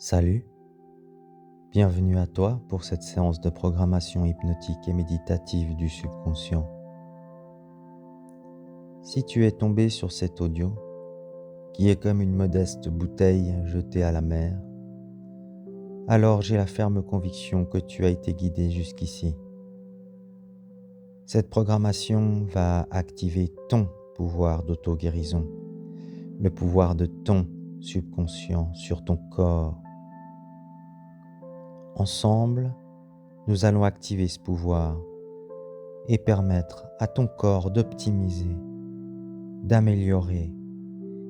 Salut, bienvenue à toi pour cette séance de programmation hypnotique et méditative du subconscient. Si tu es tombé sur cet audio, qui est comme une modeste bouteille jetée à la mer, alors j'ai la ferme conviction que tu as été guidé jusqu'ici. Cette programmation va activer ton pouvoir d'auto-guérison, le pouvoir de ton subconscient sur ton corps. Ensemble, nous allons activer ce pouvoir et permettre à ton corps d'optimiser, d'améliorer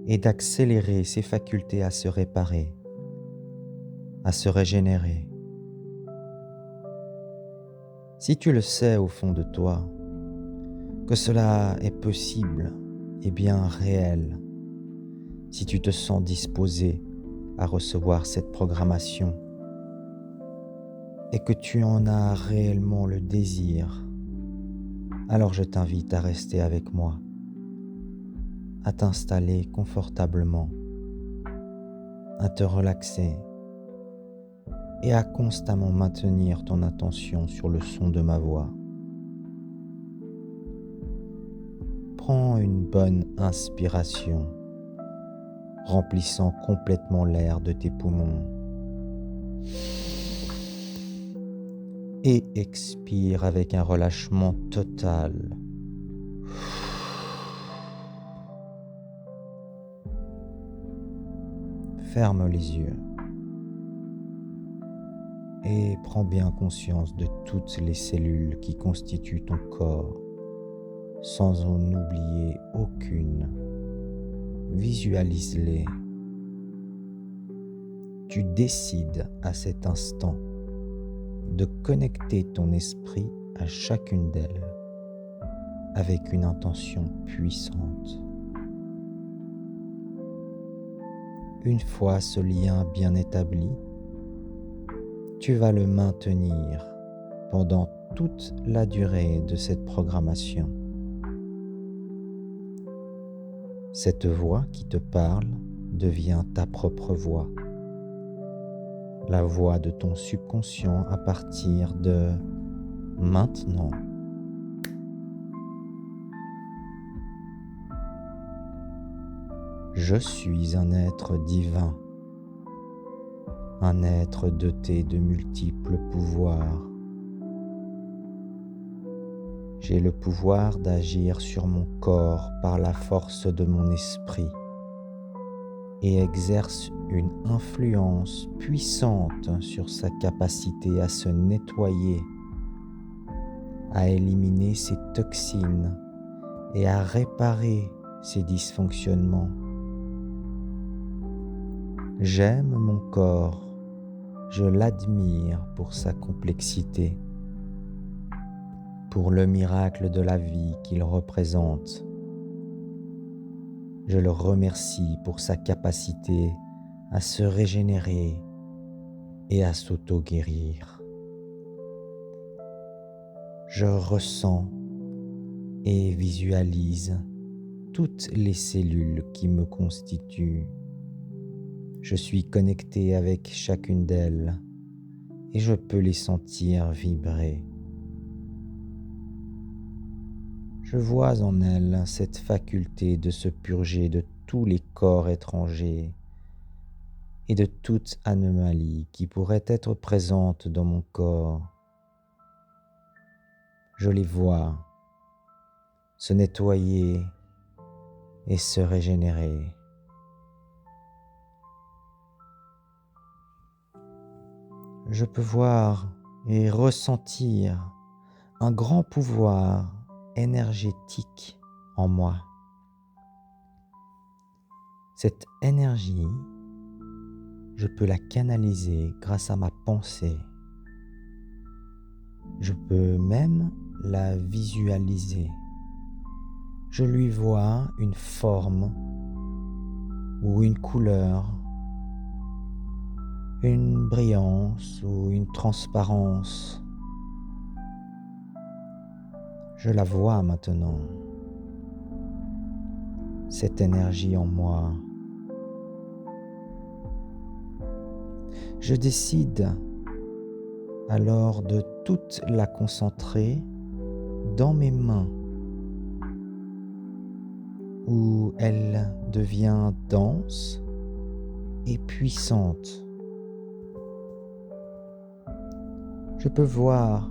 et d'accélérer ses facultés à se réparer, à se régénérer. Si tu le sais au fond de toi, que cela est possible et bien réel, si tu te sens disposé à recevoir cette programmation et que tu en as réellement le désir, alors je t'invite à rester avec moi, à t'installer confortablement, à te relaxer et à constamment maintenir ton attention sur le son de ma voix. Prends une bonne inspiration, remplissant complètement l'air de tes poumons. Et expire avec un relâchement total. Ferme les yeux et prends bien conscience de toutes les cellules qui constituent ton corps, sans en oublier aucune. Visualise-les. Tu décides à cet instant de connecter ton esprit à chacune d'elles avec une intention puissante. Une fois ce lien bien établi, tu vas le maintenir pendant toute la durée de cette programmation. Cette voix qui te parle devient ta propre voix, la voix de ton subconscient à partir de maintenant. Je suis un être divin, un être doté de multiples pouvoirs. J'ai le pouvoir d'agir sur mon corps par la force de mon esprit et exerce une influence puissante sur sa capacité à se nettoyer, à éliminer ses toxines et à réparer ses dysfonctionnements. J'aime mon corps, je l'admire pour sa complexité, pour le miracle de la vie qu'il représente. Je le remercie pour sa capacité à se régénérer et à s'auto-guérir. Je ressens et visualise toutes les cellules qui me constituent. Je suis connecté avec chacune d'elles et je peux les sentir vibrer. Je vois en elles cette faculté de se purger de tous les corps étrangers et de toute anomalie qui pourrait être présente dans mon corps. Je les vois se nettoyer et se régénérer. Je peux voir et ressentir un grand pouvoir énergétique en moi. Cette énergie, je peux la canaliser grâce à ma pensée. Je peux même la visualiser. Je lui vois une forme ou une couleur, une brillance ou une transparence. Je la vois maintenant. Cette énergie en moi. Je décide alors de toute la concentrer dans mes mains, où elle devient dense et puissante. Je peux voir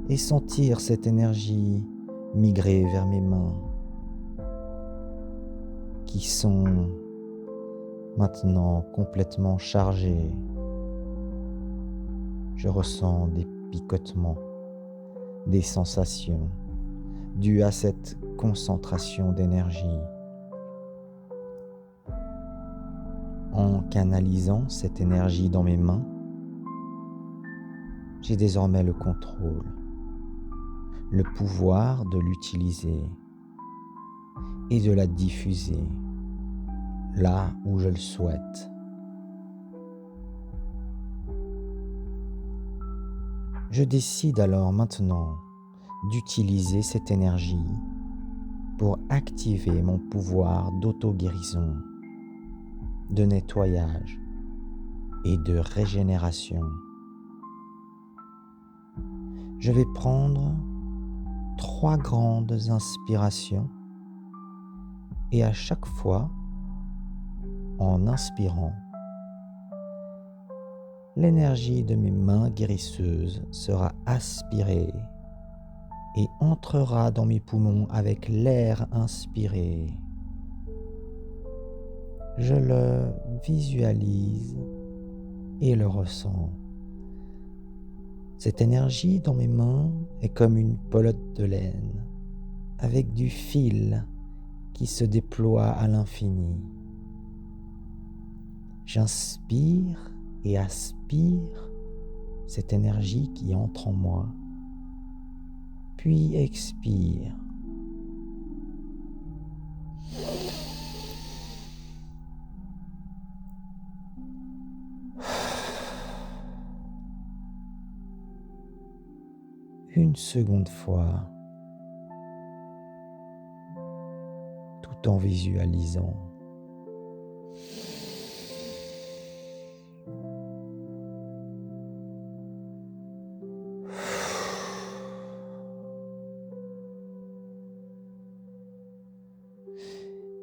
et sentir cette énergie migrer vers mes mains, qui sont maintenant complètement chargées. Je ressens des picotements, des sensations dues à cette concentration d'énergie. En canalisant cette énergie dans mes mains, j'ai désormais le contrôle, le pouvoir de l'utiliser et de la diffuser là où je le souhaite. Je décide alors maintenant d'utiliser cette énergie pour activer mon pouvoir d'auto-guérison, de nettoyage et de régénération. Je vais prendre 3 grandes inspirations et à chaque fois, en inspirant, l'énergie de mes mains guérisseuses sera aspirée et entrera dans mes poumons avec l'air inspiré. Je le visualise et le ressens. Cette énergie dans mes mains est comme une pelote de laine, avec du fil qui se déploie à l'infini. J'inspire et aspire cette énergie qui entre en moi, puis expire. Une seconde fois, tout en visualisant.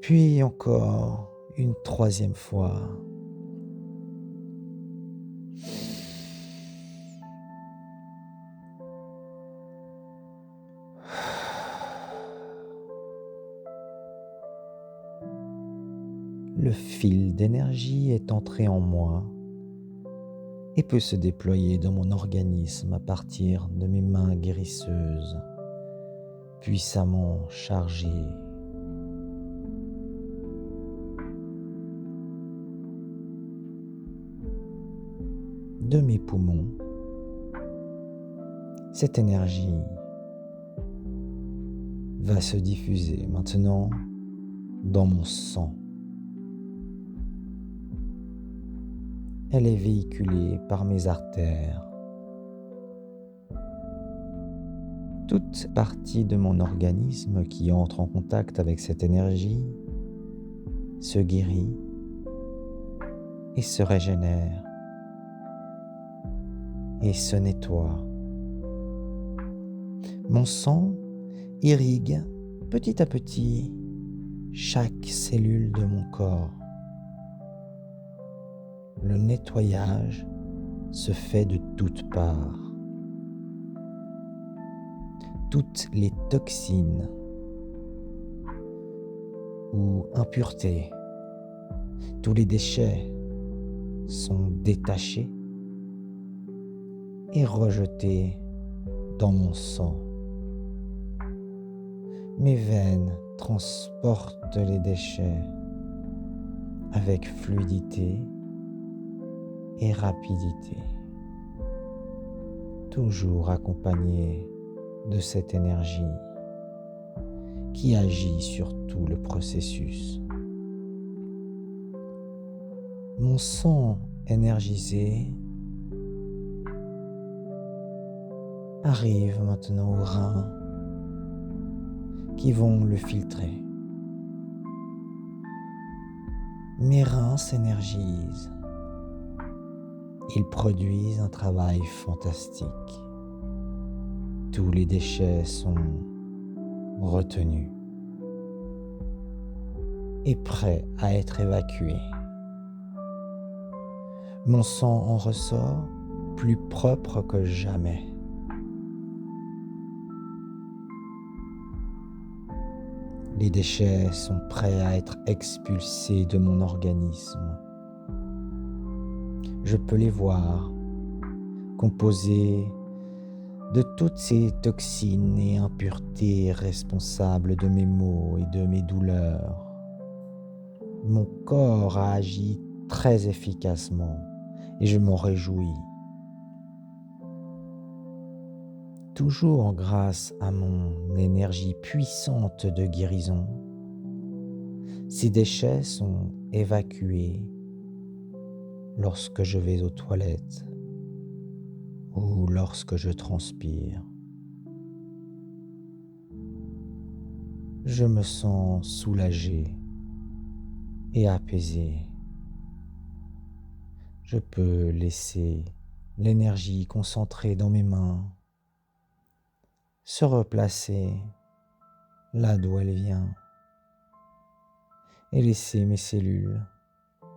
Puis encore une 3e fois. Le fil d'énergie est entré en moi et peut se déployer dans mon organisme à partir de mes mains guérisseuses, puissamment chargées. De mes poumons, cette énergie va se diffuser maintenant dans mon sang. Elle est véhiculée par mes artères. Toute partie de mon organisme qui entre en contact avec cette énergie se guérit et se régénère et se nettoie. Mon sang irrigue petit à petit chaque cellule de mon corps. Le nettoyage se fait de toutes parts. Toutes les toxines ou impuretés, tous les déchets sont détachés et rejetés dans mon sang. Mes veines transportent les déchets avec fluidité et rapidité, toujours accompagné de cette énergie qui agit sur tout le processus. Mon sang énergisé arrive maintenant aux reins qui vont le filtrer. Mes reins s'énergisent Ils produisent un travail fantastique. Tous les déchets sont retenus et prêts à être évacués. Mon sang en ressort plus propre que jamais. Les déchets sont prêts à être expulsés de mon organisme. Je peux les voir, composés de toutes ces toxines et impuretés responsables de mes maux et de mes douleurs. Mon corps a agi très efficacement et je m'en réjouis. Toujours grâce à mon énergie puissante de guérison, ces déchets sont évacués lorsque je vais aux toilettes ou lorsque je transpire. Je me sens soulagé et apaisé. Je peux laisser l'énergie concentrée dans mes mains se replacer là d'où elle vient et laisser mes cellules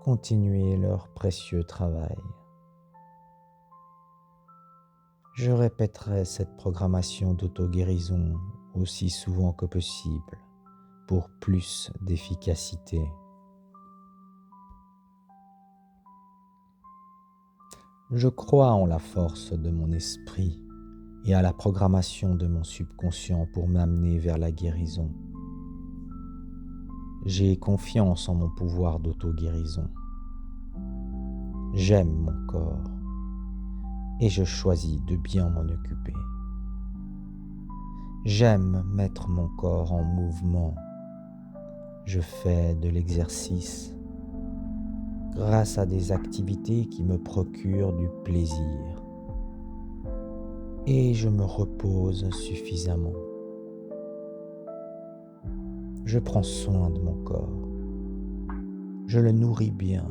continuer leur précieux travail. Je répéterai cette programmation d'auto-guérison aussi souvent que possible pour plus d'efficacité. Je crois en la force de mon esprit et à la programmation de mon subconscient pour m'amener vers la guérison. J'ai confiance en mon pouvoir d'auto-guérison. J'aime mon corps et je choisis de bien m'en occuper. J'aime mettre mon corps en mouvement. Je fais de l'exercice grâce à des activités qui me procurent du plaisir. Et je me repose suffisamment. Je prends soin de mon corps. Je le nourris bien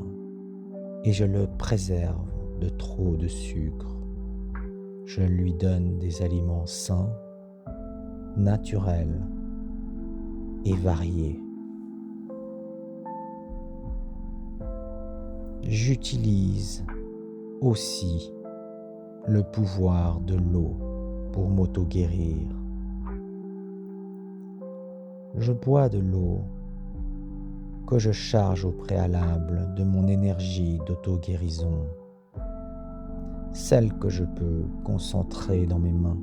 et je le préserve de trop de sucre. Je lui donne des aliments sains, naturels et variés. J'utilise aussi le pouvoir de l'eau pour m'auto-guérir. Je bois de l'eau que je charge au préalable de mon énergie d'auto-guérison, celle que je peux concentrer dans mes mains.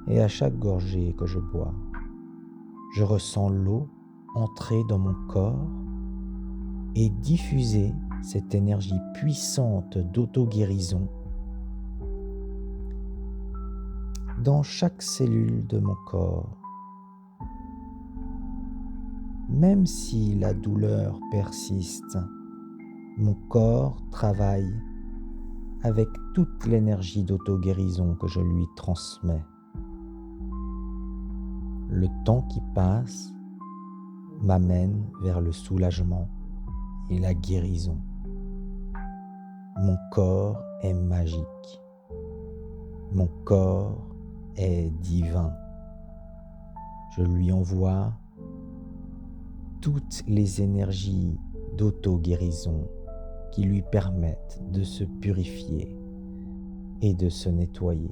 Et à chaque gorgée que je bois, je ressens l'eau entrer dans mon corps et diffuser cette énergie puissante d'auto-guérison dans chaque cellule de mon corps. Même si la douleur persiste, mon corps travaille avec toute l'énergie d'auto-guérison que je lui transmets. Le temps qui passe m'amène vers le soulagement et la guérison. Mon corps est magique. Mon corps est divin. Je lui envoie toutes les énergies d'auto-guérison qui lui permettent de se purifier et de se nettoyer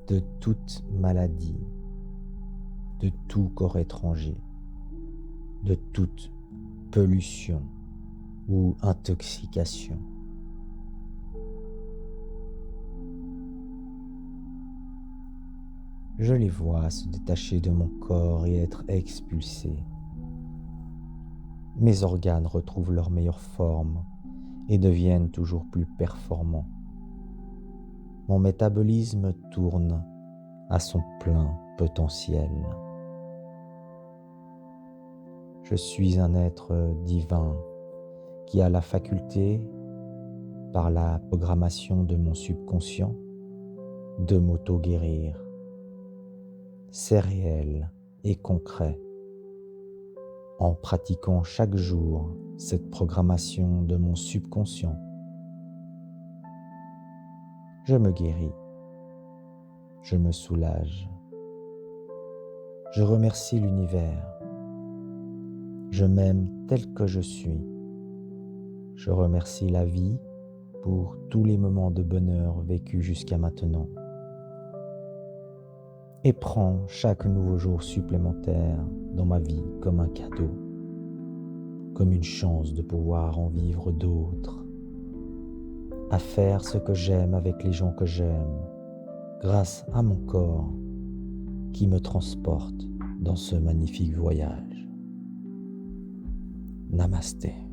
de toute maladie, de tout corps étranger, de toute pollution ou intoxication. Je les vois se détacher de mon corps et être expulsés. Mes organes retrouvent leur meilleure forme et deviennent toujours plus performants. Mon métabolisme tourne à son plein potentiel. Je suis un être divin qui a la faculté, par la programmation de mon subconscient, de m'auto-guérir. C'est réel et concret. en pratiquant chaque jour cette programmation de mon subconscient. Je me guéris, je me soulage, je remercie l'univers, je m'aime tel que je suis, je remercie la vie pour tous les moments de bonheur vécus jusqu'à maintenant et prends chaque nouveau jour supplémentaire dans ma vie comme un cadeau, comme une chance de pouvoir en vivre d'autres, à faire ce que j'aime avec les gens que j'aime, grâce à mon corps qui me transporte dans ce magnifique voyage. Namasté.